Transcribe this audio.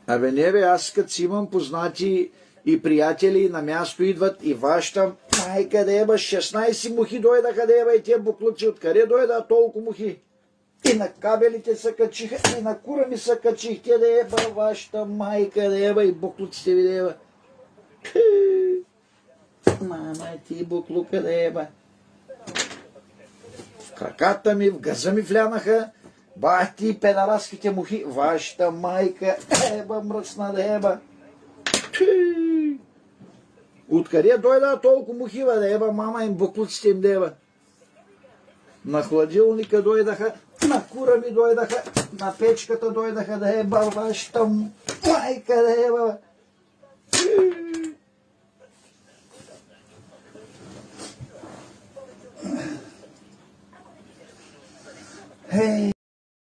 Абе не бе, аз като си имам познати и приятели на място идват и ващам, майка да еба, 16 мухи дойдаха да еба и тия буклуци, откъде дойда толкова мухи? И на кабелите се качиха, и на кура ми се качихте да еба, вашата майка да еба и буклуците ви да еба. Мама ти буклука да еба. В краката ми, в газа ми влянаха, бах ти педараските мухи, вашата майка еба, мръсна да еба. Откъде дойда толкова мухи да еба, мама им буклуците им да еба. На хладилника дойдаха, на кура ми дойдаха, на печката дойдаха да еба, вашата майка да еба. Hey.